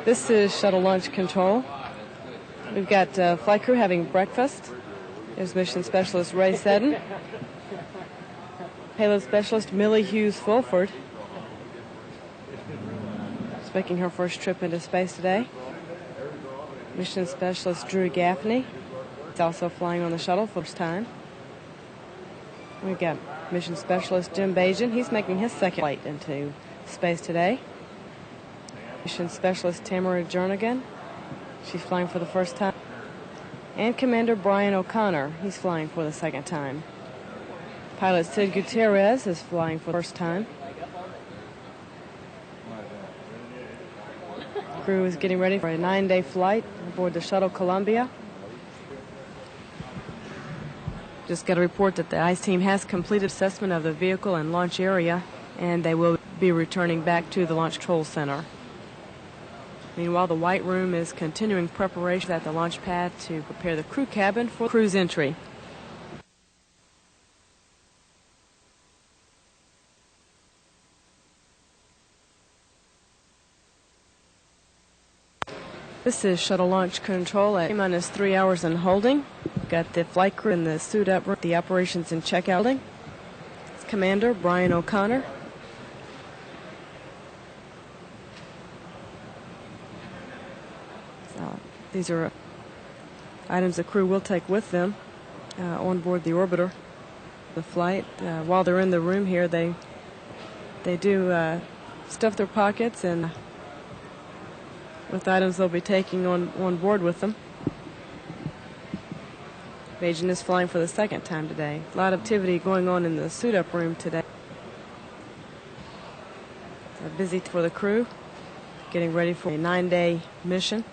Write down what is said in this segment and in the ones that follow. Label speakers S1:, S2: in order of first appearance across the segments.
S1: This is shuttle launch control. We've got flight crew having breakfast. There's mission specialist Ray Seddon, payload specialist Millie Hughes-Fulford. She's making her first trip into space today. Mission specialist Drew Gaffney is also flying on the shuttle for the first time. We've got mission specialist Jim Bajan. He's making his second flight into space today. Mission specialist Tamara Jernigan. She's flying for the first time. And Commander Brian O'Connor. He's flying for the second time. Pilot Sid Gutierrez is flying for the first time. Crew is getting ready for a 9-day flight aboard the shuttle Columbia. Just got a report that the ICE team has completed assessment of the vehicle and launch area, and they will be returning back to the Launch Control Center. Meanwhile, the White Room is continuing preparation at the launch pad to prepare the crew cabin for cruise entry. This is shuttle launch control at T-minus 3 hours and holding. We've got the flight crew in the suit up, the operations and checkout building. It's Commander Brian O'Connor. These are items the crew will take with them on board the orbiter. The flight, while they're in the room here, they do stuff their pockets and with items they'll be taking on board with them. Bajan is flying for the second time today. A lot of activity going on in the suit-up room today. They're busy for the crew, getting ready for a 9-day mission.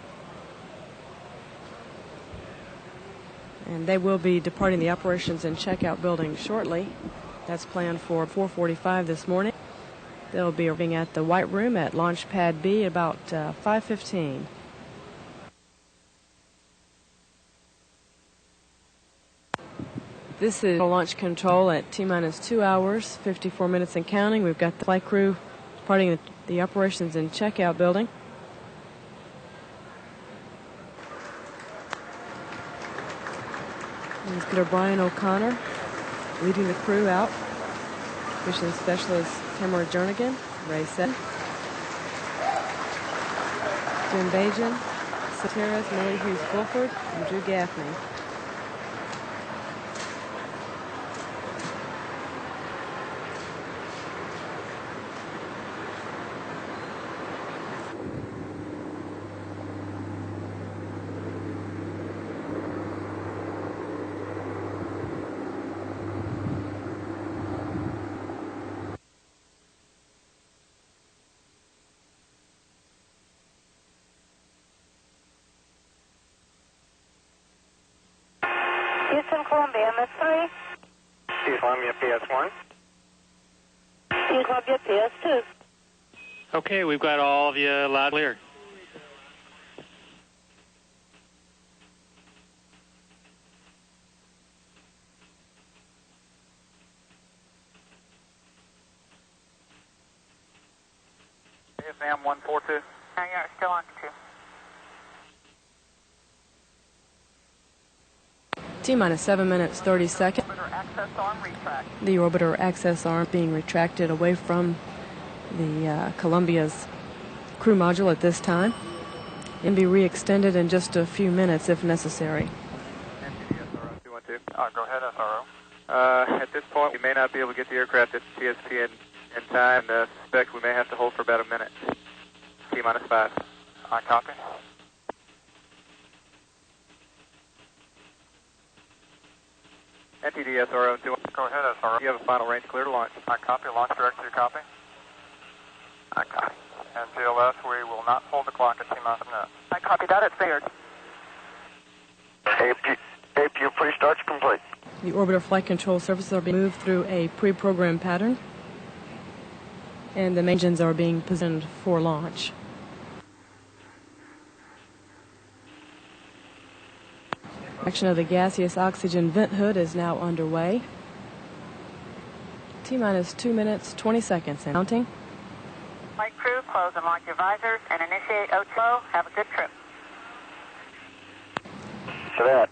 S1: And they will be departing the operations and checkout building shortly. That's planned for 4:45 this morning. They'll be arriving at the White Room at Launch Pad B at about 5:15. This is launch control at T-minus 2 hours, 54 minutes and counting. We've got the flight crew departing the operations and checkout building. And Commander Brian O'Connor leading the crew out. Mission specialist Tamara Jernigan, Ray Seddon, Jim Bajan, Gutierrez, Millie Hughes-Fulford, and Drew Gaffney.
S2: Houston, Columbia, MS3.
S3: Houston, Columbia, PS1.
S2: Houston, Columbia, PS2.
S4: Okay, we've got all of you loud and clear.
S3: ASM 142.
S2: Yeah, still on 2.
S1: T-minus 7 minutes, 30 seconds.
S2: Orbiter access arm retract.
S1: The orbiter access arm being retracted away from the Columbia's crew module at this time and be re-extended in just a few minutes if necessary.
S3: SRO 212. Go ahead, SRO. At this point, we may not be able to get the aircraft at TSP in time. Suspect we may have to hold for about a minute. T-minus 5. I copy. NTD SRO 2. Go ahead, SRO. You have a final range clear to launch. I copy. Launch director, you copy? I copy. And GLS, we will not hold the clock at T-minus a minute.
S2: I copy that. It's fared.
S3: APU pre-start's complete.
S1: The orbiter flight control surfaces are being moved through a pre-programmed pattern, and the engines are being positioned for launch. Action of the gaseous oxygen vent hood is now underway. T-minus 2 minutes, 20 seconds and counting.
S2: Flight crew, close and lock your visors and initiate O2. Have a good trip.
S5: Cadet.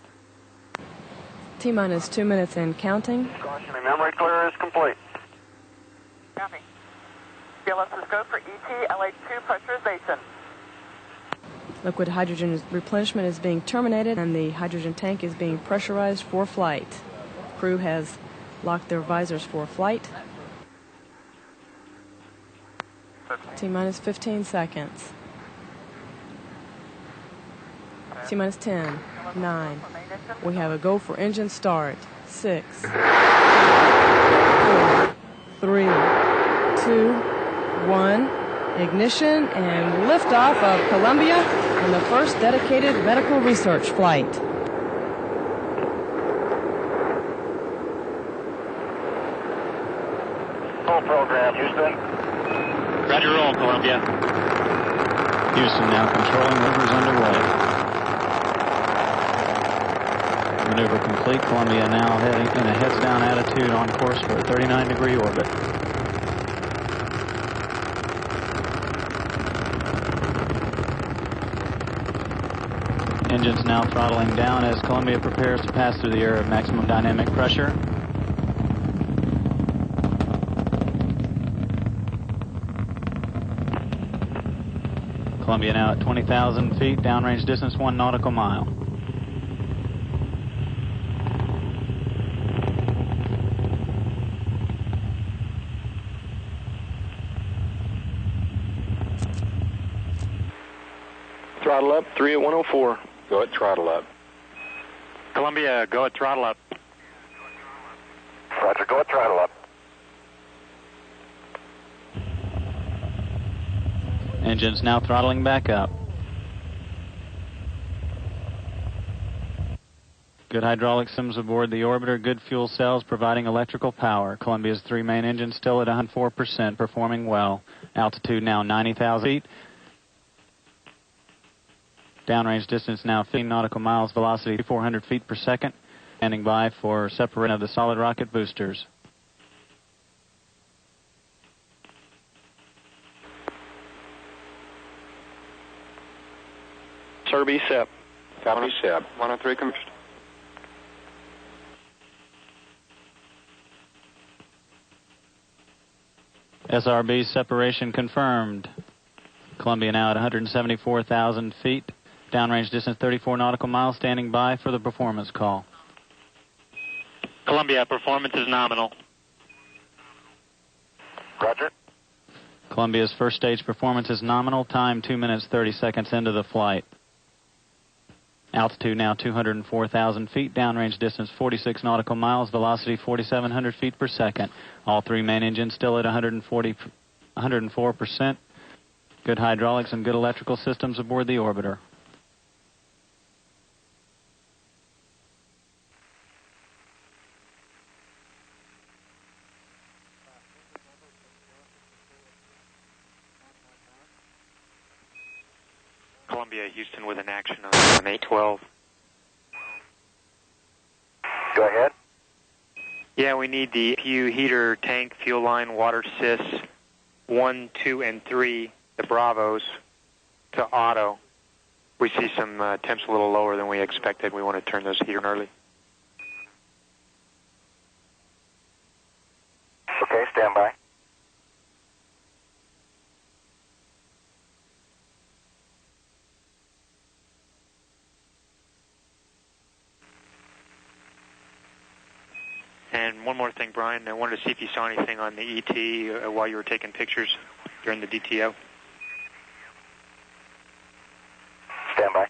S1: T-minus 2 minutes and counting.
S5: Caution, memory clear is complete.
S2: Copy. CLS is go for ET LH2 pressurization.
S1: Liquid hydrogen replenishment is being terminated and the hydrogen tank is being pressurized for flight. Crew has locked their visors for flight. T-minus 15 seconds. T-minus 10, 9. We have a go for engine start. 6, 4, 3, 2, 1. Ignition and liftoff of Columbia on the first dedicated medical research flight.
S5: Full program, Houston.
S4: Roger, roll, Columbia.
S6: Houston now controlling rovers underway. Maneuver complete. Columbia now heading in a heads-down attitude on course for a 39-degree orbit. Engines now throttling down as Columbia prepares to pass through the area of maximum dynamic pressure. Columbia now at 20,000 feet, downrange distance 1 nautical mile.
S5: Throttle up, 3 at 104. Go at throttle up.
S4: Columbia, go at throttle up.
S5: Roger, go at throttle up.
S6: Engines now throttling back up. Good hydraulic systems aboard the orbiter, good fuel cells providing electrical power. Columbia's 3 main engines still at 104%, performing well. Altitude now 90,000 feet. Downrange distance now 15 nautical miles, velocity 400 feet per second. Standing by for separation of the solid rocket boosters.
S5: Sir, SEP. Copy, SEP. 103 confirmed.
S6: SRB separation confirmed. Columbia now at 174,000 feet. Downrange distance 34 nautical miles. Standing by for the performance call.
S4: Columbia, performance is nominal.
S5: Roger.
S6: Columbia's first stage performance is nominal. Time 2 minutes 30 seconds into the flight. Altitude now 204,000 feet. Downrange distance 46 nautical miles. Velocity 4,700 feet per second. All 3 main engines still at 104%. Good hydraulics and good electrical systems aboard the orbiter.
S4: Columbia, Houston with an action on 812.
S5: Go ahead.
S4: Yeah, we need the PU heater, tank, fuel line, water sys 1, 2, and 3, the Bravos, to auto. We see some temps a little lower than we expected. We want to turn those heater on early.
S5: Okay, stand by.
S4: And one more thing, Brian, I wanted to see if you saw anything on the ET while you were taking pictures during the DTO.
S5: Stand by.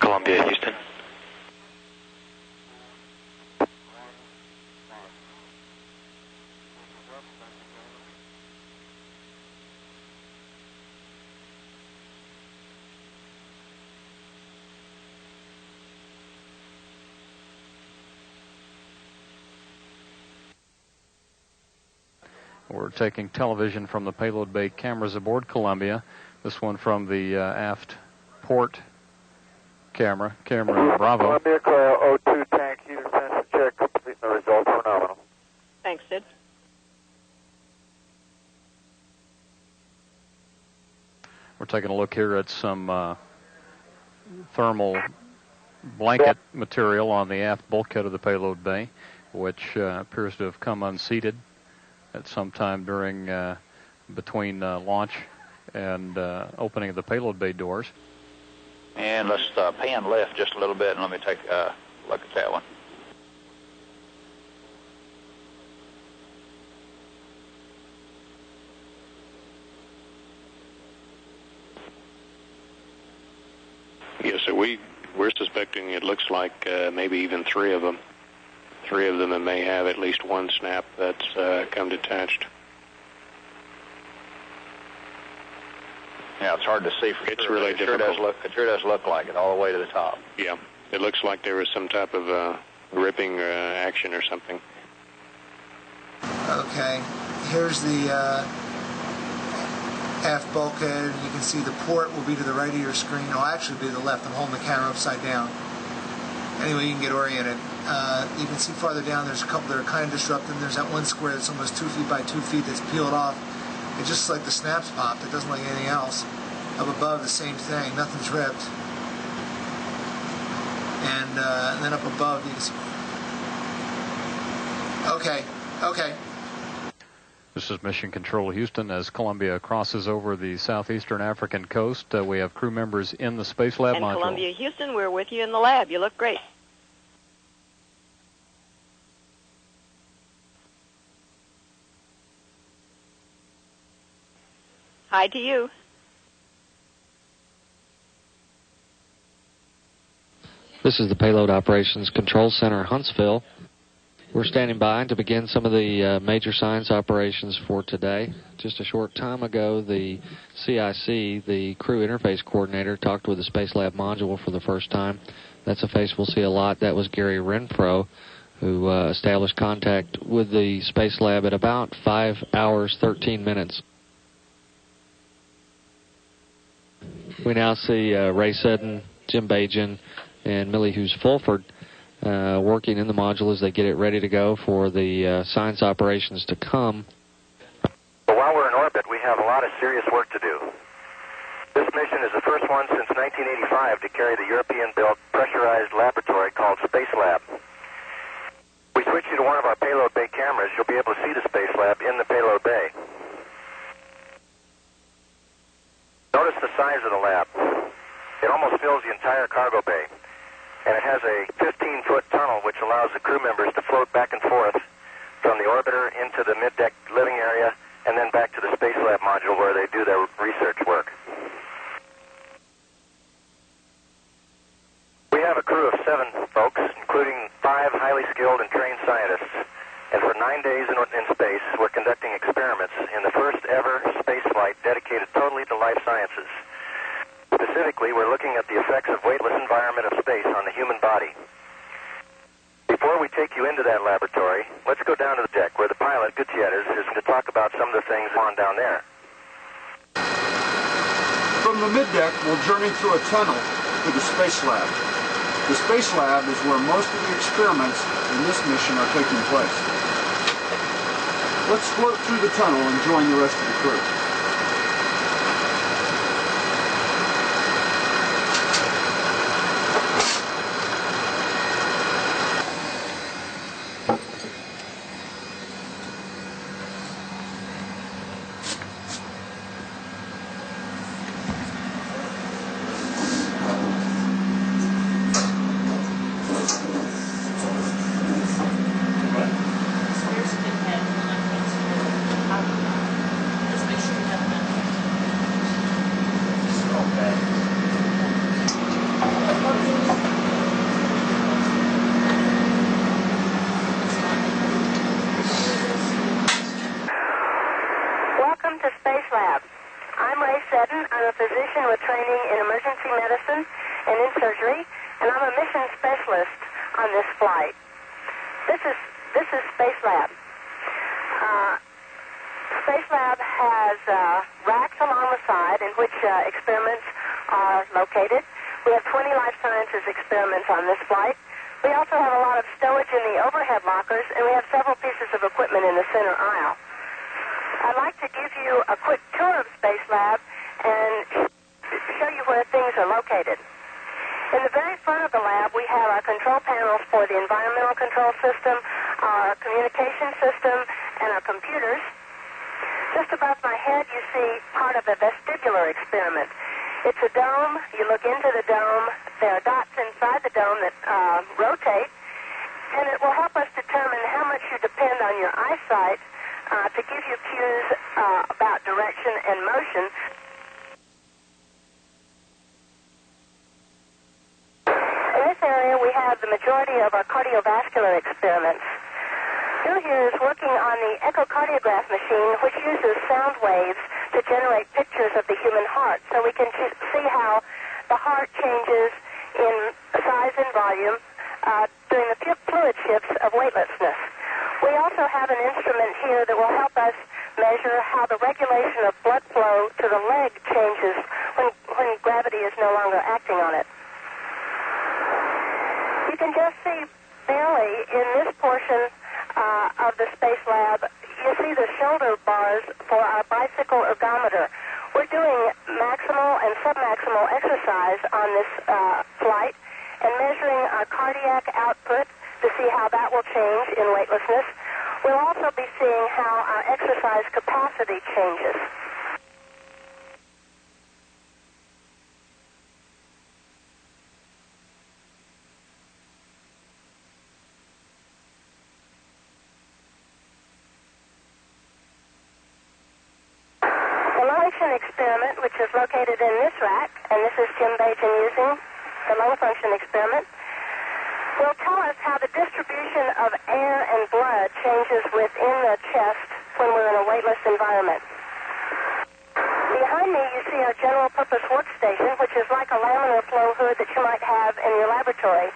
S4: Columbia, Houston.
S7: We're taking television from the payload bay cameras aboard Columbia. This one from the aft port camera Bravo.
S3: Columbia, Coil O2 tank heater sensor check complete. The results were nominal.
S2: Thanks, Sid.
S7: We're taking a look here at some thermal blanket material on the aft bulkhead of the payload bay, which appears to have come unseated at some time during between launch and opening of the payload bay doors.
S8: And let's pan left just a little bit, and let me take a look at that one.
S5: Yes, sir. We're suspecting it looks like maybe even three of them. Three of them that may have at least one snap that's come detached.
S8: Yeah, it's hard to see for
S5: It's
S8: sure.
S5: really
S8: It
S5: difficult.
S8: sure does look like it all the way to the top.
S5: Yeah, it looks like there was some type of ripping action or something.
S9: Okay, here's the aft bulkhead. You can see the port will be to the right of your screen. It'll actually be to the left. I'm holding the camera upside down. Anyway, you can get oriented. You can see farther down there's a couple that are kind of disrupted. There's that one square that's almost 2 feet by 2 feet that's peeled off. It's just like the snaps popped. It doesn't like anything else. Up above, the same thing. Nothing's ripped. And then up above, you can see. Okay.
S7: This is Mission Control Houston. As Columbia crosses over the southeastern African coast, we have crew members in the Space Lab
S2: And
S7: module.
S2: Columbia, Houston, we're with you in the lab. You look great. Hi to you.
S10: This is the Payload Operations Control Center, Huntsville. We're standing by to begin some of the major science operations for today. Just a short time ago, the CIC, the Crew Interface Coordinator, talked with the Space Lab module for the first time. That's a face we'll see a lot. That was Gary Renfro, who established contact with the Space Lab at about 5 hours, 13 minutes. We now see Ray Seddon, Jim Bajan, and Millie Hughes-Fulford working in the module as they get it ready to go for the science operations to come.
S11: But while we're in orbit, we have a lot of serious work to do. This mission is the first one since 1985 to carry the European-built pressurized laboratory called Space Lab. We switch you to one of our payload bay cameras, you'll be able to see the Space Lab in the payload bay. Notice the size of the lab. It almost fills the entire cargo bay. And it has a 15-foot tunnel which allows the crew members to float back and forth from the orbiter into the mid-deck living area and then back to the Space Lab module where they do their research work. We have a crew of 7 folks, including 5 highly skilled and trained scientists. And for 9 days in space, we're conducting experiments in the first ever space flight dedicated totally to life sciences. Specifically, we're looking at the effects of weightless environment of space on the human body. Before we take you into that laboratory, let's go down to the deck where the pilot, Gutierrez, is to talk about some of the things on down there.
S12: From the middeck, we'll journey through a tunnel to the Space Lab. The Space Lab is where most of the experiments in this mission are taking place. Let's float through the tunnel and join the rest of the crew.
S13: Space Lab has racks along the side in which experiments are located. We have 20 life sciences experiments on this flight. We also have a lot of stowage in the overhead lockers, and we have several pieces of equipment in the center aisle. I'd like to give you a quick tour of Space Lab and show you where things are located. In the very front of the lab, we have our control panels for the environmental control system, our communication system, and our computers. Just above my head, you see part of the vestibular experiment. It's a dome. You look into the dome. There are dots inside the dome that rotate, and it will help us determine how much you depend on your eyesight to give you cues about direction and motion. In this area, we have the majority of our cardiovascular experiments. Bill here is working on the echocardiograph machine, which uses sound waves to generate pictures of the human heart, so we can see how the heart changes in size and volume during the fluid shifts of weightlessness. We also have an instrument here that will help us measure how the regulation of blood flow to the leg changes when gravity is no longer acting on it. You can just see barely in this portion of the Space Lab, you see the shoulder bars for our bicycle ergometer. We're doing maximal and submaximal exercise on this flight and measuring our cardiac output to see how that will change in weightlessness. We'll also be seeing how our exercise capacity changes. Experiment, which is located in this rack, and this is Jim Bajan using the lung function experiment, will tell us how the distribution of air and blood changes within the chest when we're in a weightless environment. Behind me, you see our general purpose workstation, which is like a laminar flow hood that you might have in your laboratory.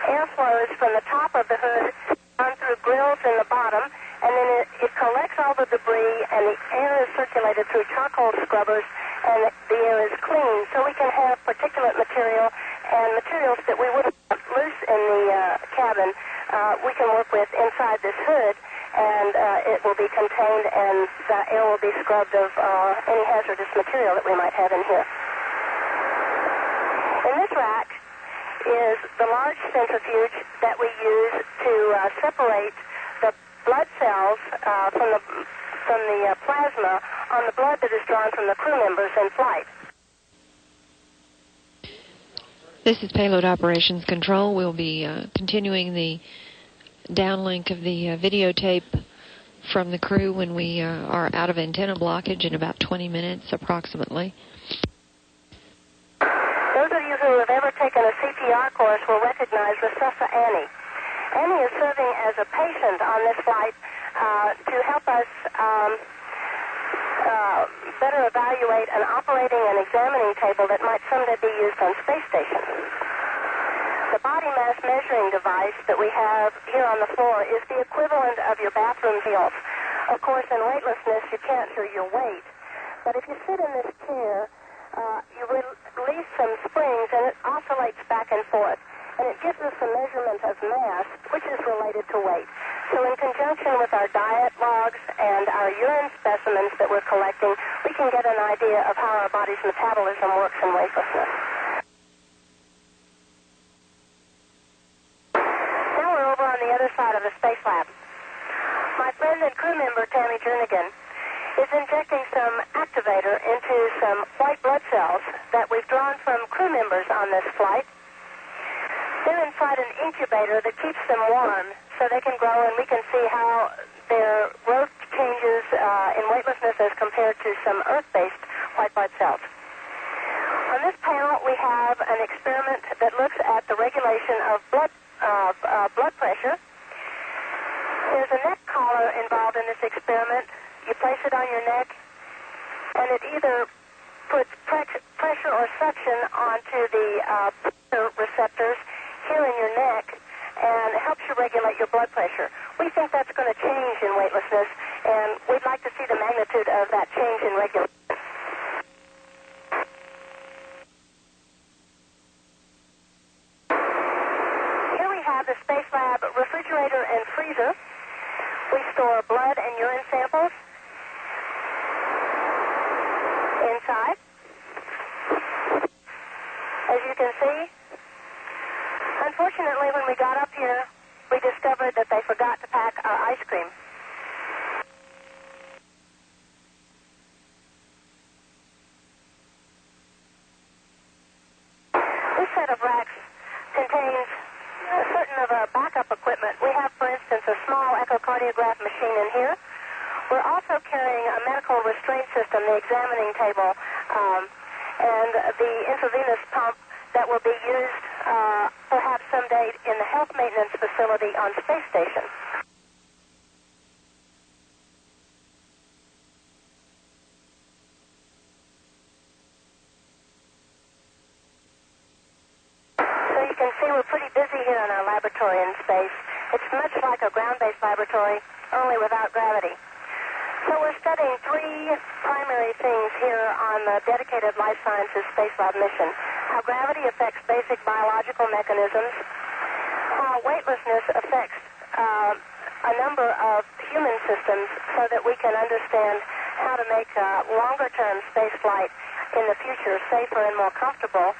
S13: Air flows from the top of the hood down through grills in the bottom, and then it collects all the debris, and the air is circulated through charcoal scrubbers, and the air is clean, so we can have particulate material and materials that we wouldn't have loose in the cabin. We can work with inside this hood, and it will be contained, and the air will be scrubbed of any hazardous material that we might have in here. In this rack is the large centrifuge that we use to separate the blood cells from the plasma on the blood that is drawn from the crew members in flight.
S14: This is Payload Operations Control. We'll be continuing the downlink of the videotape from the crew when we are out of antenna blockage in about 20 minutes approximately.
S13: Those of you who have ever taken a CPR course will recognize Resusci Annie. Annie is serving as a patient on this flight to help us better evaluate an operating and examining table that might someday be used on space station. The body mass measuring device that we have here on the floor is the equivalent of your bathroom heels. Of course, in weightlessness, you can't measure your weight. But if you sit in this chair, you release some springs, and it oscillates back and forth. And it gives us a measurement of mass, which is related to weight. So in conjunction with our diet logs and our urine specimens that we're collecting, we can get an idea of how our body's metabolism works in weightlessness. Now we're over on the other side of the Space Lab. My friend and crew member, Tammy Jernigan, is injecting some activator into some white blood cells that we've drawn from crew members on this flight. They're inside an incubator that keeps them warm so they can grow, and we can see how their growth changes in weightlessness as compared to some Earth-based white blood cells. On this panel, we have an experiment that looks at the regulation of blood pressure. There's a neck collar involved in this experiment. You place it on your neck, and it either puts pressure or suction onto the pressure receptors here in your neck and helps you regulate your blood pressure. We think that's going to change in weightlessness, And we'd like to see the magnitude of that change in regulation. Here we have the Space Lab refrigerator and freezer. We store blood and urine samples inside. As you can see, unfortunately, when we got up here, we discovered that they forgot to pack our ice cream. This set of racks contains certain of our backup equipment. We have, for instance, a small echocardiograph machine in here. We're also carrying a medical restraint system, the examining table, and the intravenous pump that will be used perhaps someday in the health maintenance facility on Space Station. So you can see we're pretty busy here in our laboratory in space. It's much like a ground-based laboratory, only without gravity. So we're studying three primary things here on the dedicated Life Sciences Space Lab mission. How gravity affects basic biological mechanisms, how weightlessness affects a number of human systems so that we can understand how to make longer-term space flight in the future safer and more comfortable,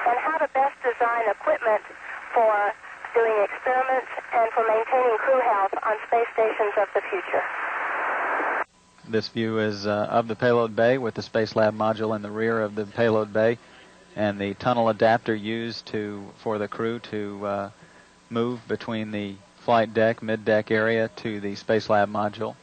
S13: and how to best design equipment for doing experiments and for maintaining crew health on space stations of the future.
S6: This view is of the payload bay with the Space Lab module in the rear of the payload bay and the tunnel adapter used for the crew to move between the flight deck, mid-deck area to the Space Lab module.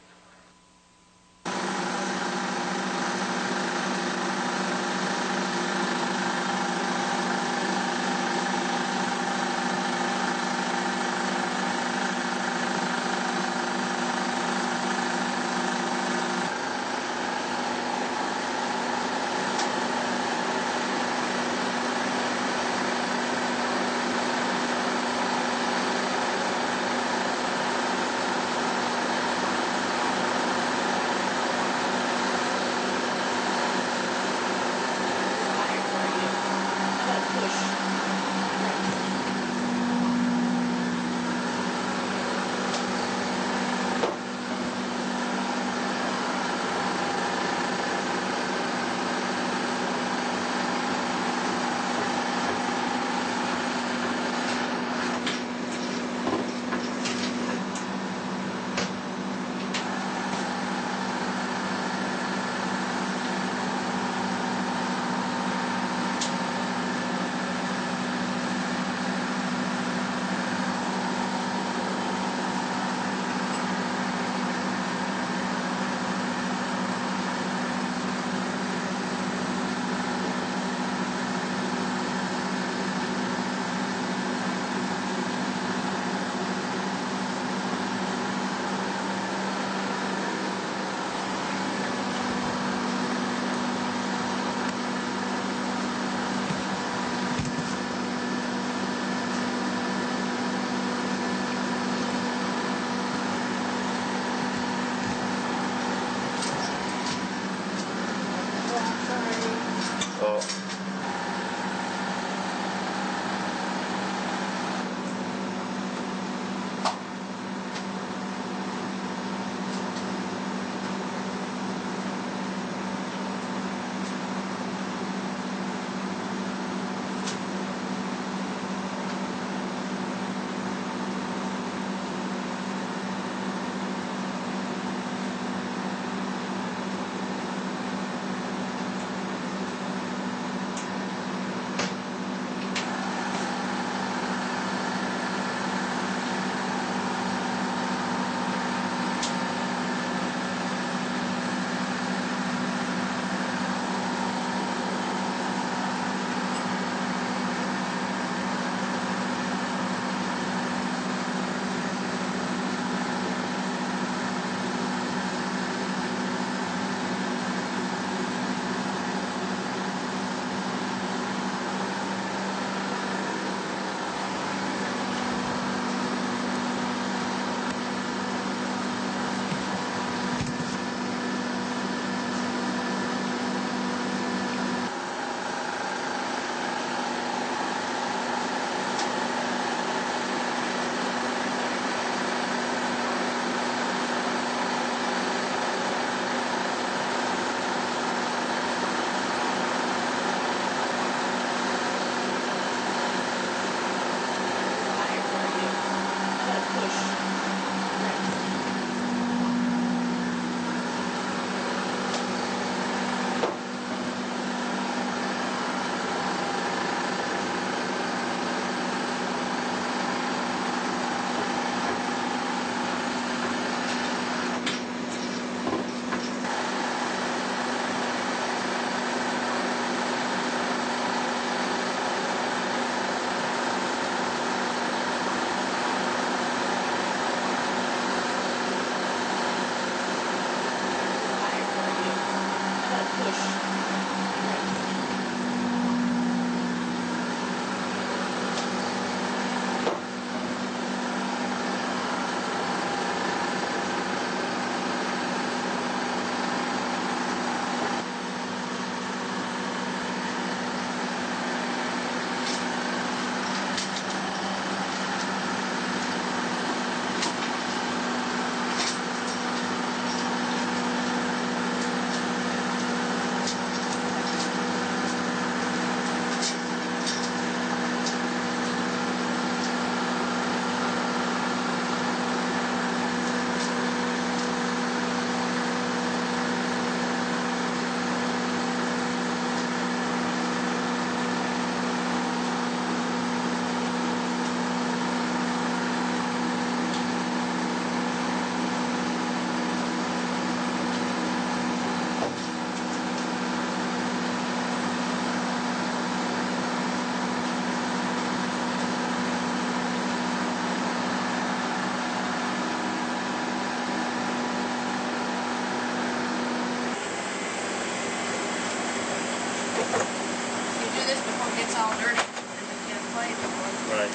S1: this before it gets all dirty and we can't play anymore.
S7: Right.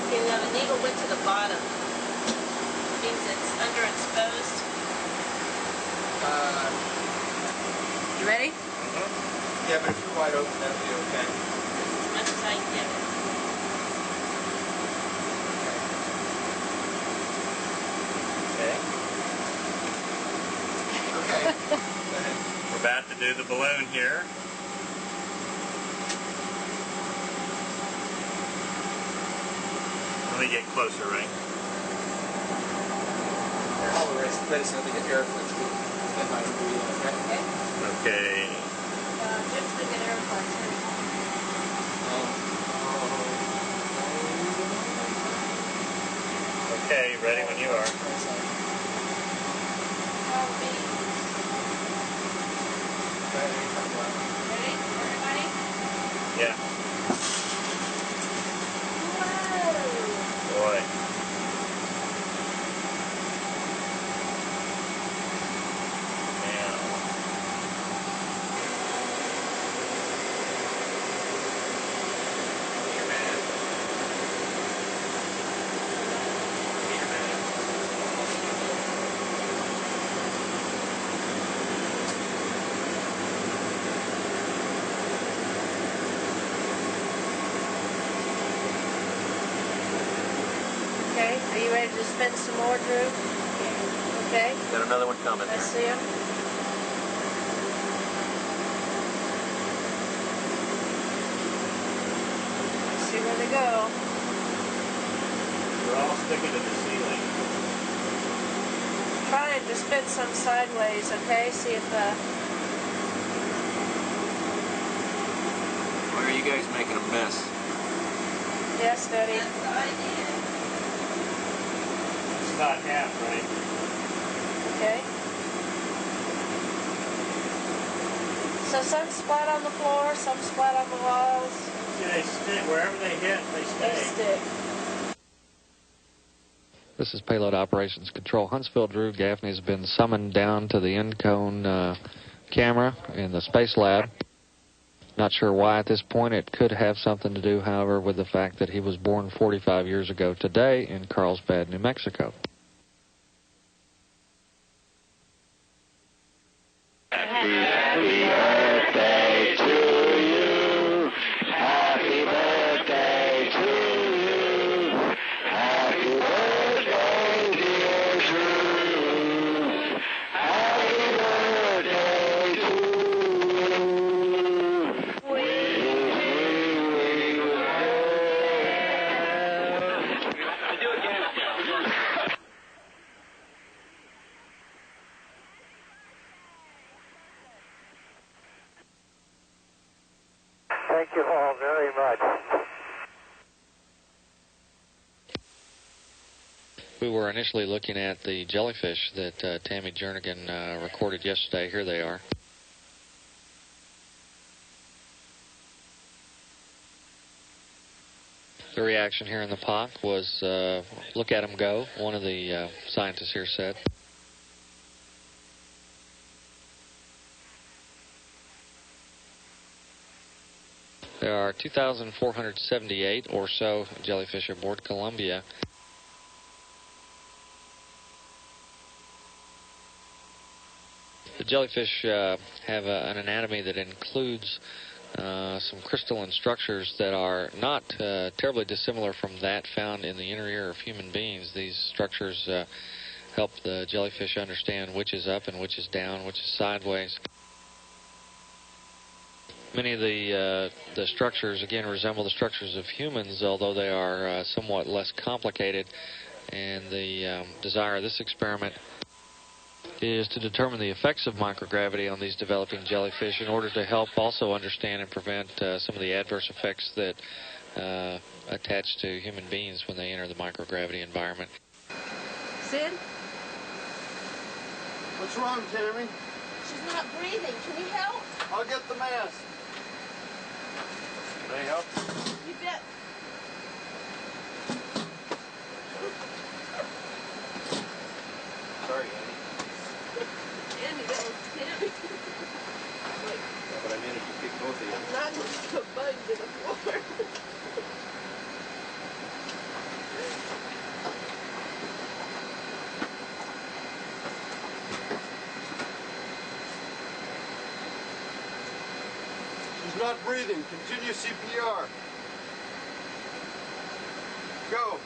S1: Okay, now the needle went to the bottom. Means it's underexposed. You ready?
S15: Yeah, but if you're wide open, that'll be okay.
S1: That's as I can get it.
S15: Okay.
S7: We're about to do the balloon here. Let me get closer, right?
S15: All the rest, let us know the air flips. That might be okay.
S7: Okay.
S1: Just to get air
S7: Okay, ready when you are.
S1: Ready, everybody?
S7: Yeah.
S1: Whoa!
S7: Boy.
S1: Okay, are you ready to spin some more, Drew? Okay.
S15: Got another one coming.
S1: Let's see him. Let's see where they go.
S7: We're all sticking to the ceiling.
S1: Trying to spin some sideways, okay? See if
S15: Why are you guys making a mess?
S1: yes, Daddy.
S7: It's not half, right?
S1: Okay. So some splat on the floor, some splat on the walls.
S7: See, they stick. Wherever they hit, they
S1: They
S7: stay.
S1: stick.
S10: This is Payload Operations Control. Huntsville Drew Gaffney has been summoned down to the end cone camera in the Space Lab. Not sure why at this point. It could have something to do, however, with the fact that he was born 45 years ago today in Carlsbad, New Mexico.
S16: Happy birthday to you. Happy birthday to you. Happy birthday, dear Drew. Happy birthday to you.
S11: Thank you all very much.
S10: We were initially looking at the jellyfish that Tammy Jernigan recorded yesterday. Here they are. The reaction here in the POC was, look at them go, one of the scientists here said. There are 2,478 or so jellyfish aboard Columbia. The jellyfish have an anatomy that includes some crystalline structures that are not terribly dissimilar from that found in the inner ear of human beings. These structures help the jellyfish understand which is up and which is down, which is sideways. Many of the structures, again, resemble the structures of humans, although they are somewhat less complicated. And the desire of this experiment is to determine the effects of microgravity on these developing jellyfish in order to help also understand and prevent some of the adverse effects that attach to human beings when they enter the microgravity environment.
S1: Sid?
S12: What's wrong, Tammy?
S1: She's not breathing. Can you help?
S12: I'll get the mask. Can I help?
S1: You bet.
S15: Sorry, Andy.
S1: Andy, that was Tammy. Like,
S17: But I managed to kick both of you.
S1: not the bug to the floor.
S12: She's not breathing. Continue CPR. Go.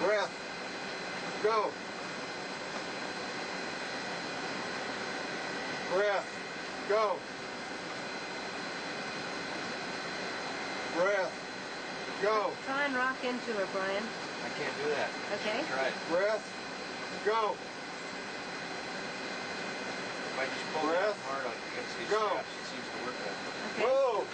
S12: Breath. Go. Breath. Go. Breath. Go.
S18: Try and rock into her, Brian.
S17: I can't do that.
S18: Okay.
S17: Try.
S12: Breath. Go.
S17: If I just pull
S12: Breath.
S17: hard on against these
S12: Go.
S17: straps, it seems to work better.
S18: Okay.
S12: Whoa.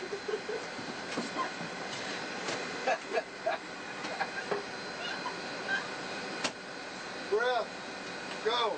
S12: Breath. Go.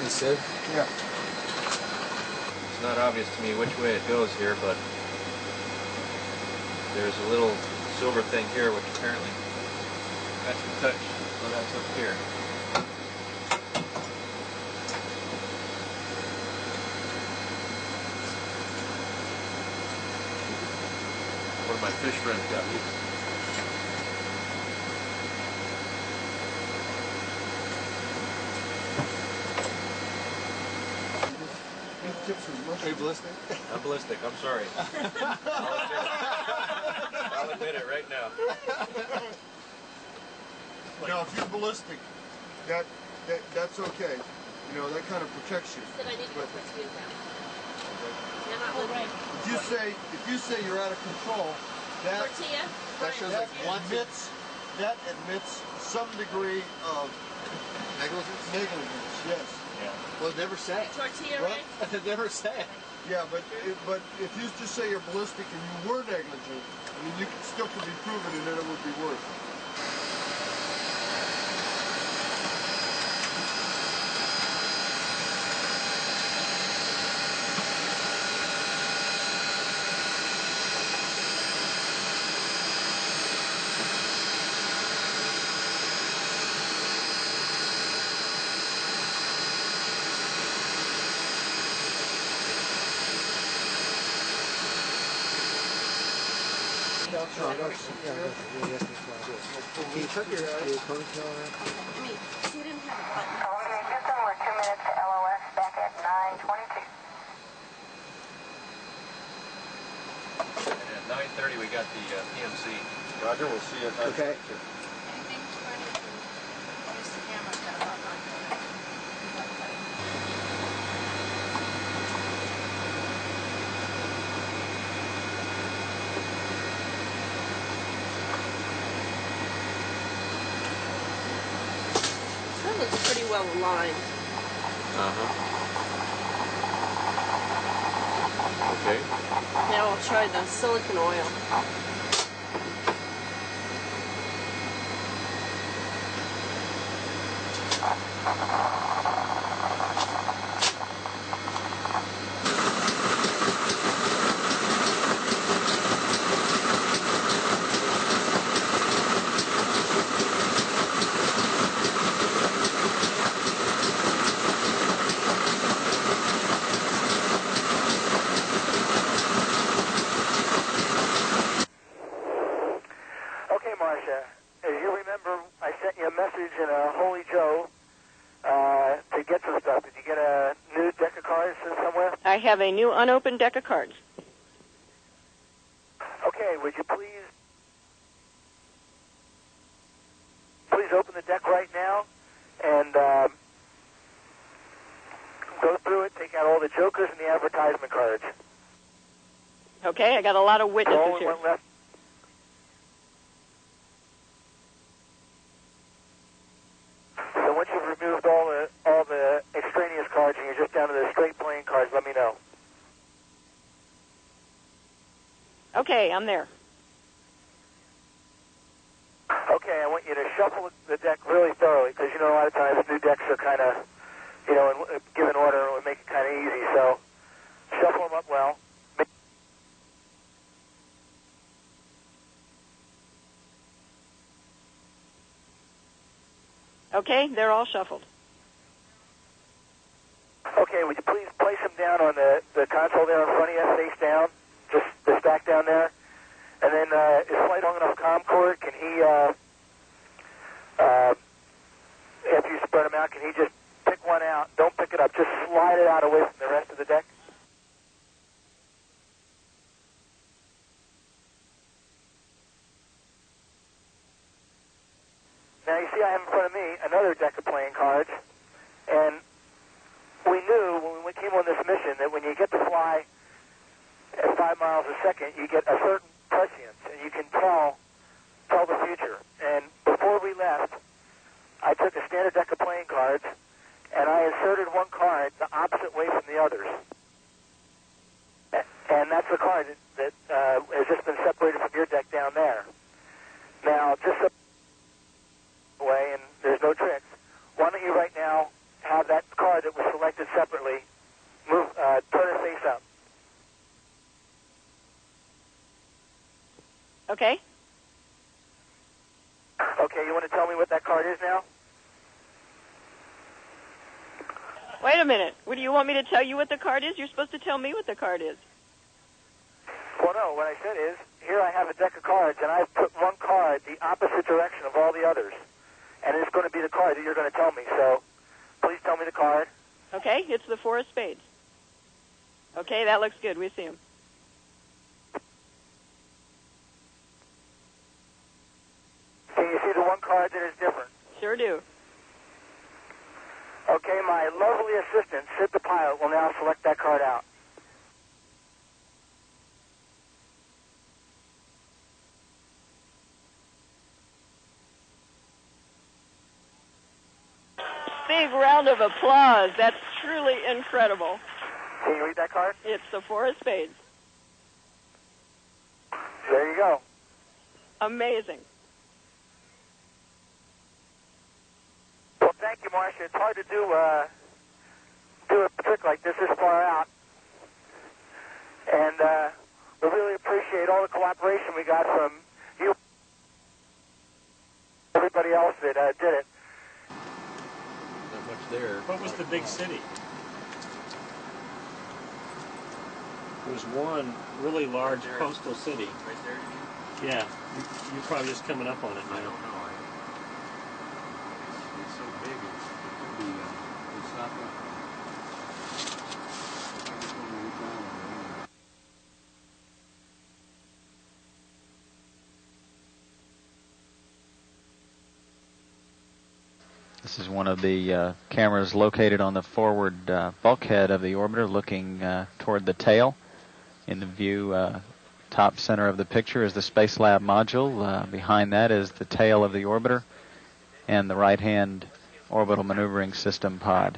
S17: Sid?
S12: Yeah.
S17: It's not obvious to me which way it goes here, but there's a little silver thing here which apparently that's the touch. So that's up here. of my fish friends got me.
S12: Are you ballistic?
S17: I'm ballistic. I'm sorry. I'll admit it right now.
S12: Now, if you're ballistic, that's okay. You know, that kind of protects you.
S18: Said I need to go for two now.
S12: If you say you're out of control, that shows that admits some degree of negligence. Yes.
S15: Yeah. Well, never say it.
S18: Tortilla,
S15: right? Never say it.
S12: Yeah, but if you just say you're ballistic and you were negligent, I mean, you still could be proven, and then it would be worse.
S18: Can you tuck your ponytail around? Okay, she didn't have a button.
S13: Okay, Houston, we're 2 minutes to LOS, back at 9:22.
S17: And at 9:30 we got the PMC.
S12: Roger, we'll see you at 9:22.
S18: Okay.
S1: That looks pretty well aligned.
S17: Okay.
S1: Now I'll try the silicone oil.
S11: Okay, Marcia, as you remember, I sent you a message in a Holy Joe to get some stuff. Did you get a new deck of cards somewhere?
S1: I have a new unopened deck of cards.
S11: Okay, would you please open the deck right now and go through it, take out all the jokers and the advertisement cards.
S1: Okay, I got a lot of witnesses
S11: Only
S1: here.
S11: one left. So once you've removed all the extraneous cards and you're just down to the straight playing cards, let me know.
S1: Okay, I'm there.
S11: Okay, I want you to shuffle the deck really thoroughly because, you know, a lot of times new decks are kind of, you know, in given order, it would make it kind of easy. So shuffle them up well.
S1: Okay, they're all shuffled.
S11: Okay, would you please place them down on the console there in front of you, face down, just the stack down there. And then is Flight long enough comm cord? Can he, after you spread them out, can he just pick one out? Don't pick it up. Just slide it out away from the rest of the deck. Now, you see I have in front of me another deck of playing cards. And we knew when we came on this mission that when you get to fly at 5 miles a second, you get a certain prescience, and you can tell the future. And before we left, I took a standard deck of playing cards, and I inserted one card the opposite way from the others. And that's the card that has just been separated from your deck down there. Now, just way, and there's no tricks. Why don't you right now have that card that was selected separately move, turn it face up.
S1: Okay.
S11: Okay, you want to tell me what that card is now?
S1: Wait a minute. What do you want me to tell you what the card is? You're supposed to tell me what the card is.
S11: Well, no, No, what I said is, here I have a deck of cards, and I've put one card the opposite direction of all the others. And it's going to be the card that you're going to tell me. So please tell me the card.
S19: Okay, it's the 4 of spades. Okay, that looks good. We see him.
S11: Can you see the one card that is different?
S19: Sure do.
S11: Okay, my lovely assistant, Sid the pilot, will now select that card out.
S19: Big round of applause. That's truly incredible.
S11: Can you read that card?
S19: It's the 4 of spades.
S11: There you go.
S19: Amazing.
S11: Well, thank you, Marcia. It's hard to do a trick like this far out. And we really appreciate all the cooperation we got from you, everybody else that did it.
S17: Not much there.
S20: What was the big city? There was one really large coastal city.
S17: Right there, you mean?
S20: Yeah. You're probably just coming up on it now.
S17: I don't know. It's so big, it could be, it's not that. I just don't know which island we're on.
S6: This is one of the cameras located on the forward bulkhead of the orbiter, looking toward the tail. In the view, top center of the picture is the Space Lab module. Behind that is the tail of the orbiter and the right-hand orbital maneuvering system pod.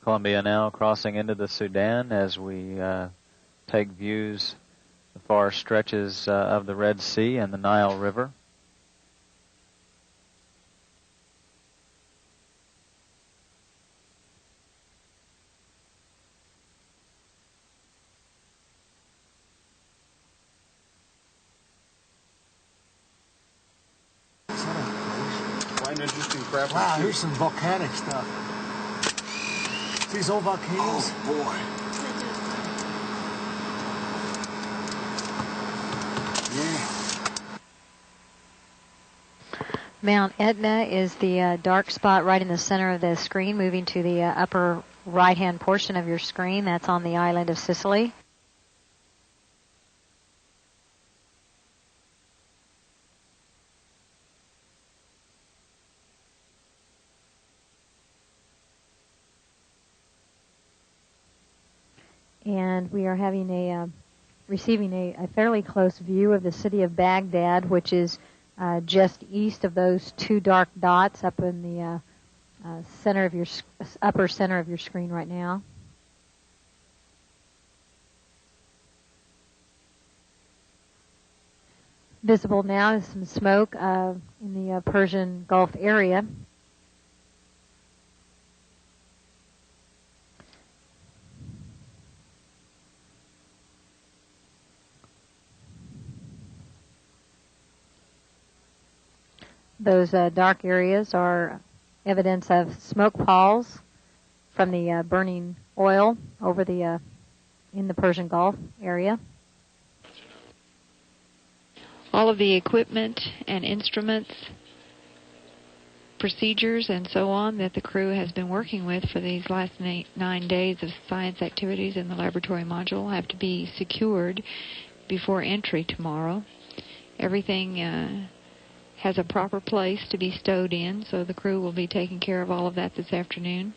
S6: Columbia now crossing into the Sudan as we take views the far stretches of the Red Sea and the Nile River.
S12: Quite an interesting craft.
S9: Wow, here's some volcanic stuff. These old volcanoes.
S12: Oh, boy.
S9: Yeah.
S21: Mount Etna is the dark spot right in the center of the screen, moving to the upper right-hand portion of your screen. That's on the island of Sicily. And we are having receiving a fairly close view of the city of Baghdad, which is just east of those two dark dots up in the center of your upper center of your screen right now. Visible now is some smoke in the Persian Gulf area. Those dark areas are evidence of smoke palls from the burning oil over the in the Persian Gulf area.
S14: All of the equipment and instruments, procedures, and so on that the crew has been working with for these last 9 days of science activities in the laboratory module have to be secured before entry tomorrow. Everything has a proper place to be stowed in, so the crew will be taking care of all of that this afternoon.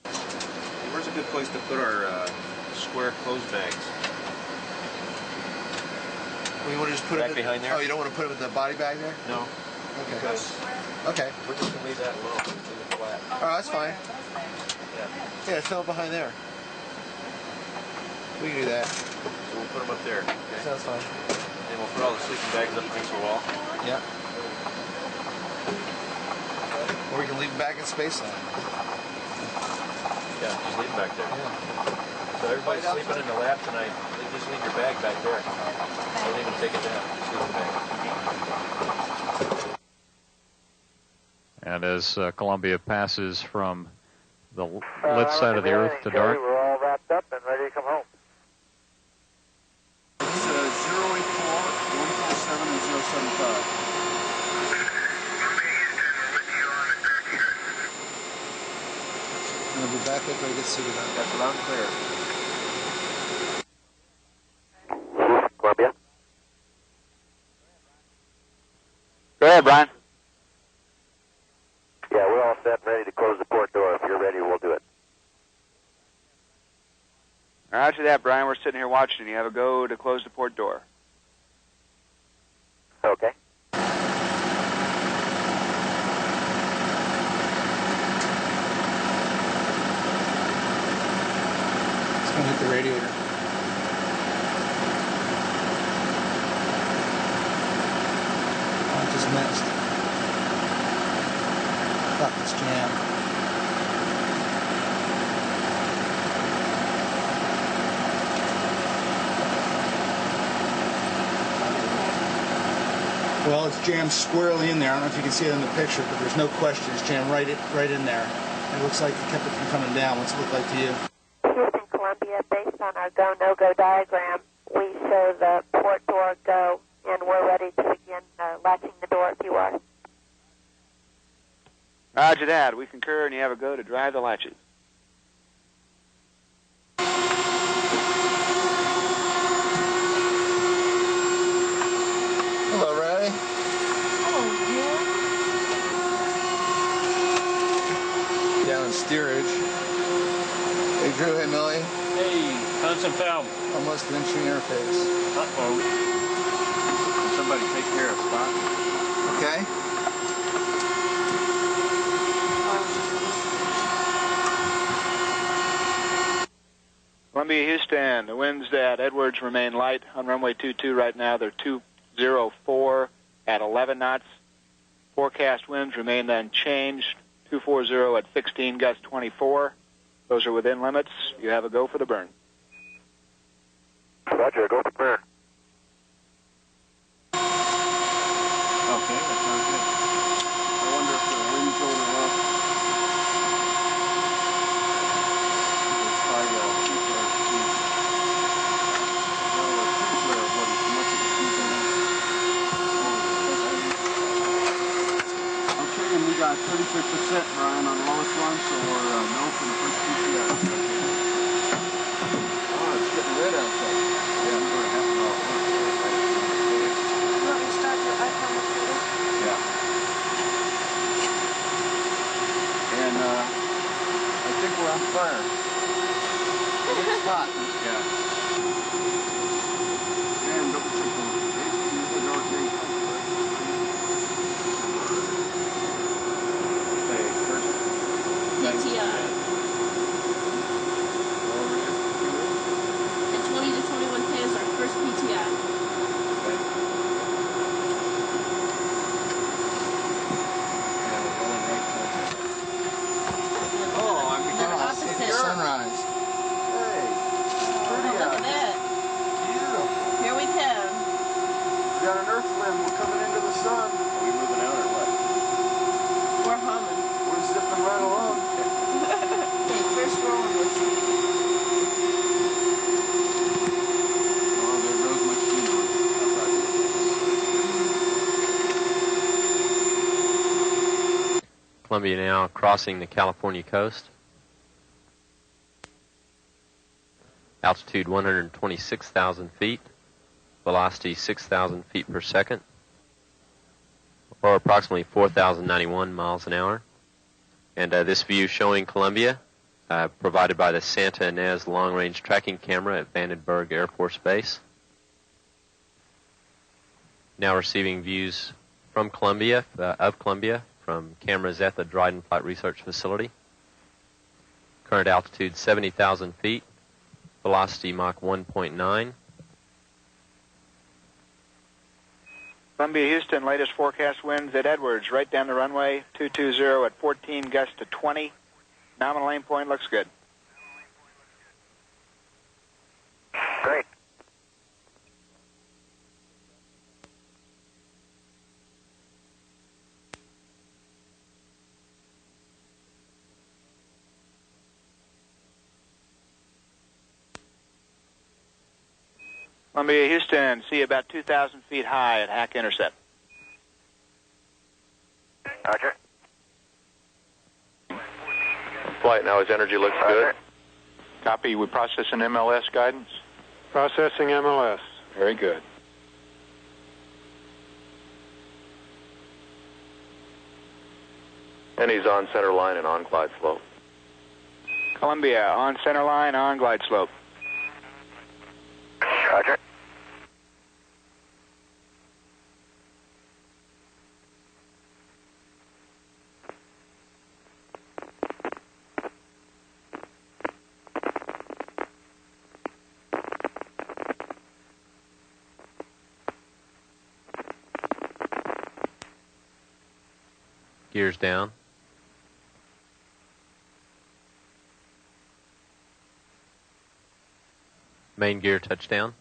S17: Where's a good place to put our square clothes bags?
S9: Well, you want to just put
S17: Back
S9: it
S17: behind there?
S9: Oh, you don't want to put it with the body bag there?
S17: No.
S9: Okay.
S17: Because
S9: okay.
S17: we're just going to leave that alone. Leave it flat.
S9: Oh, that's fine.
S17: Yeah.
S9: Yeah, fill it behind there. We can do that.
S17: So we'll put them up there. Okay.
S9: Sounds fine.
S17: And we'll put all the sleeping bags up against the wall.
S9: Yeah. Or we can leave them back in Spaceland.
S17: Yeah, just leave them back there. Yeah. So everybody's sleeping in the lab tonight. Just leave your bag back there. Don't even take it down. Sleeping bag.
S7: And as Columbia passes from the lit side of the Earth to dark,
S11: We're all wrapped up and ready to come home.
S12: It's 084, 147, and 075.
S9: And I'll be back after I get suited up.
S17: That's loud and clear.
S11: Columbia.
S8: Go ahead, Brian.
S11: Yeah, we're all set and ready to close the port door. If you're ready, we'll do it.
S8: Roger that, Brian. We're sitting here watching. You have a go to close the port door.
S11: Okay.
S9: It's going to hit the radiator. Oh, I just missed. Fuck, it's jammed. Well, it's jammed squarely in there. I don't know if you can see it in the picture, but there's no question. It's jammed right in there. It looks like it kept it from coming down. What's it look like to you?
S13: Houston, Columbia, based on our go, no-go diagram, we show the port door go, and we're ready to begin latching the door if you are.
S8: Roger that. We concur, and you have a go to drive the latches.
S9: Hello, Ray.
S18: Hello, Jim.
S9: Down in steerage. Hey, Drew. Hey, Millie.
S20: Hey, constant film.
S9: Almost an entry interface.
S20: Uh-oh.
S17: Can somebody take care of Spot?
S9: Okay.
S8: Columbia, Houston. The winds at Edwards remain light on runway 22 right now. They're 204 at 11 knots. Forecast winds remain unchanged. 240 at 16, gust 24. Those are within limits. You have a go for the burn.
S11: Roger, go for burn.
S17: Okay, that sounds good.
S12: I wonder if the wind's going to up. It's probably okay, and we got 36%, Brian, on the lowest one, so we're no for the first PCS.
S17: Oh, it's getting red outside. Yeah, we're going to have to go.
S18: You want me to start your icon recorder?
S17: Yeah.
S12: And I think we're on fire. It's hot.
S17: Yeah.
S12: And double check the door gate.
S17: Okay, first.
S18: PTI.
S4: Columbia now crossing the California coast. Altitude 126,000 feet. Velocity 6,000 feet per second, or approximately 4,091 miles an hour. And this view showing Columbia, provided by the Santa Ynez long-range tracking camera at Vandenberg Air Force Base. Now receiving views from Columbia, from cameras at the Dryden Flight Research Facility. Current altitude 70,000 feet, velocity Mach 1.9.
S8: Columbia, Houston, latest forecast winds at Edwards, right down the runway, 220 at 14, gust to 20. Nominal aim point looks good.
S11: Great.
S8: Columbia, Houston, see about 2,000 feet high at Hack Intercept.
S11: Roger.
S22: Flight now, his energy looks good.
S23: Copy. We processing MLS guidance?
S22: Processing MLS.
S23: Very good.
S22: And he's on center line and on glide slope.
S8: Columbia, on center line, on glide slope.
S11: Roger.
S4: Gears down. Main gear touchdown.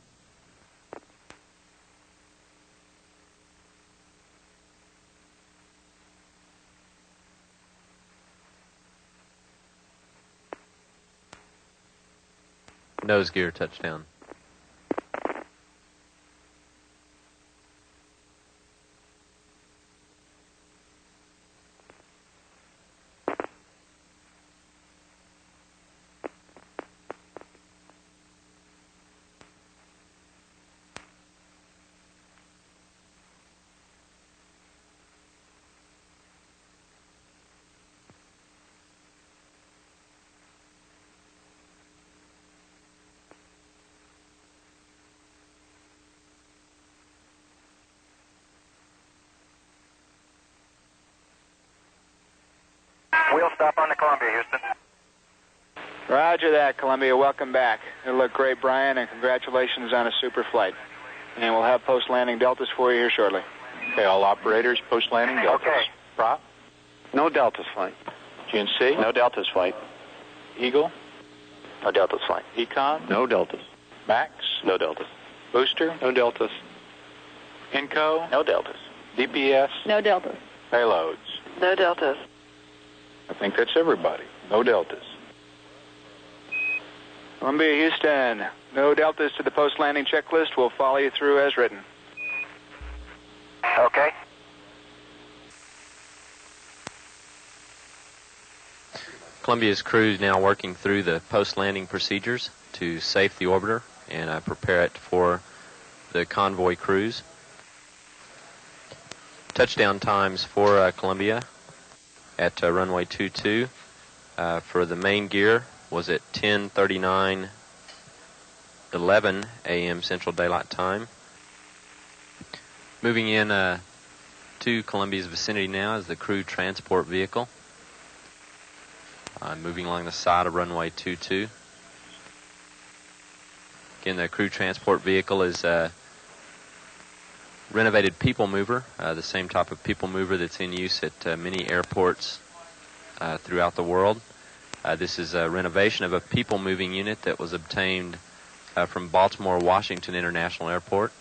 S4: Nose gear touchdown.
S11: Wheel stop on the Columbia, Houston.
S8: Roger that, Columbia. Welcome back. It'll look great, Brian, and congratulations on a super flight. And we'll have post-landing deltas for you here shortly.
S23: Okay, all operators, post-landing deltas.
S11: Okay.
S23: Prop?
S22: No deltas flight.
S23: GNC?
S22: No deltas flight.
S23: Eagle?
S22: No deltas flight.
S23: Econ?
S22: No deltas.
S23: Max?
S22: No deltas.
S23: Booster?
S22: No deltas.
S23: Inco?
S22: No deltas.
S23: DPS?
S19: No deltas.
S23: Payloads?
S19: No deltas.
S23: I think that's everybody. No deltas.
S8: Columbia, Houston, no deltas to the post-landing checklist. We'll follow you through as written.
S11: Okay.
S4: Columbia's crew is now working through the post-landing procedures to safe the orbiter and prepare it for the convoy cruise. Touchdown times for Columbia at runway 22 for the main gear was at 10:39:11 a.m. Central Daylight Time. Moving in to Columbia's vicinity now is the crew transport vehicle. Moving along the side of runway 22. Again, the crew transport vehicle is a renovated people mover, the same type of people mover that's in use at many airports throughout the world. This is a renovation of a people moving unit that was obtained from Baltimore Washington International Airport.